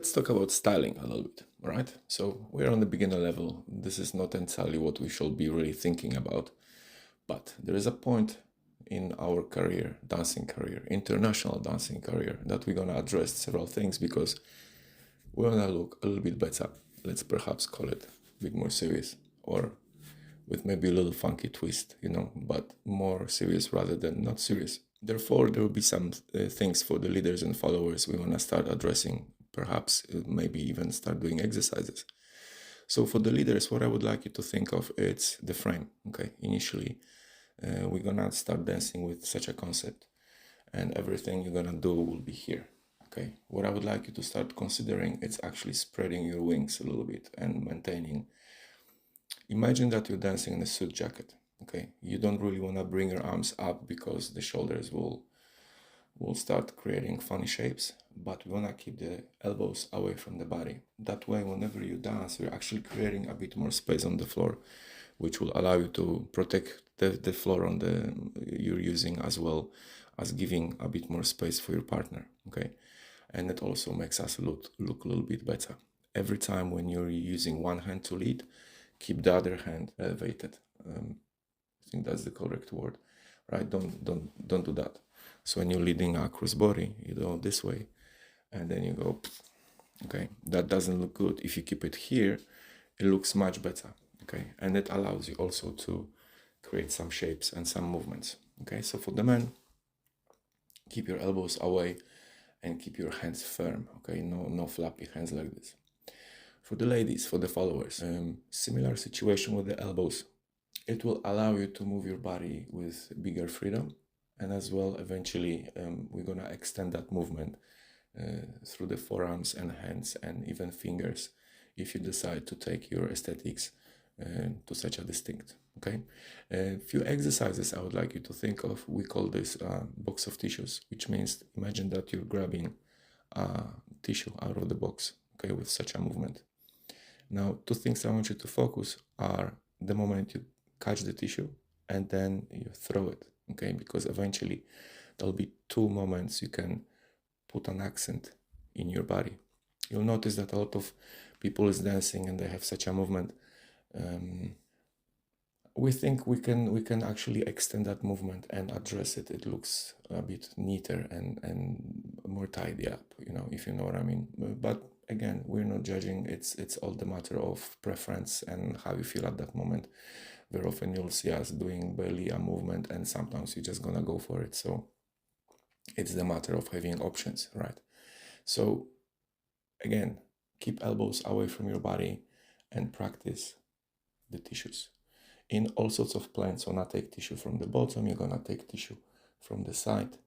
Let's talk about styling a little bit, right? So we're on the beginner level. This is not entirely what we should be really thinking about, but there is a point in our career, dancing career, international dancing career, that we're gonna address several things because we wanna look a little bit better. Let's perhaps call it a bit more serious, or with maybe a little funky twist, but more serious rather than not serious. Therefore, there will be some things for the leaders and followers we wanna start addressing, perhaps maybe even start doing exercises. So for the leaders, what I would like you to think of, it's the frame, okay? Initially, we're gonna start dancing with such a concept, and everything you're gonna do will be here, okay? What I would like you to start considering is actually spreading your wings a little bit and maintaining. Imagine that you're dancing in a suit jacket, okay? You don't really wanna bring your arms up because the shoulders will start creating funny shapes, but we wanna keep the elbows away from the body. That way, whenever you dance, you're actually creating a bit more space on the floor, which will allow you to protect the floor you're using, as well as giving a bit more space for your partner, okay? And it also makes us look a little bit better. Every time when you're using one hand to lead, keep the other hand elevated. I think that's the correct word, right? Don't do that. So when you're leading a crossbody, you go this way, and then you go, okay? That doesn't look good. If you keep it here, it looks much better, okay? And it allows you also to create some shapes and some movements, okay? So for the men, keep your elbows away and keep your hands firm, okay? No flappy hands like this. For the ladies, for the followers, similar situation with the elbows. It will allow you to move your body with bigger freedom, and as well, eventually, we're gonna extend that movement through the forearms and hands and even fingers if you decide to take your aesthetics to such a distinct, okay? A few exercises I would like you to think of. We call this box of tissues, which means imagine that you're grabbing a tissue out of the box, okay, with such a movement. Now, two things I want you to focus are the moment you catch the tissue and then you throw it, okay? Because eventually there'll be two moments you can put an accent in your body. You'll notice that a lot of people is dancing and they have such a movement. We think we can actually extend that movement and address it. It looks a bit neater and more tidy up, if you know what I mean. But again, we're not judging. It's all the matter of preference and how you feel at that moment. Very often you'll see us doing barely a movement, and sometimes you're just gonna go for it. So it's the matter of having options, right? So again, keep elbows away from your body and practice the tissues in all sorts of plans. So not take tissue from the bottom, you're gonna take tissue from the side,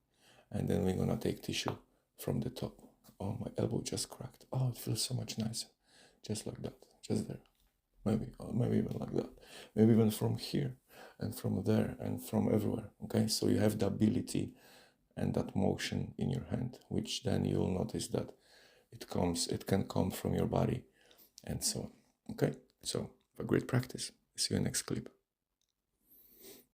and then we're gonna take tissue from the top. Oh, my elbow just cracked. Oh, it feels so much nicer. Just like that, just there. Maybe even like that. Maybe even from here and from there and from everywhere, okay? So you have the ability and that motion in your hand, which then you'll notice that it can come from your body and so on, okay? So, a great practice. See you next clip.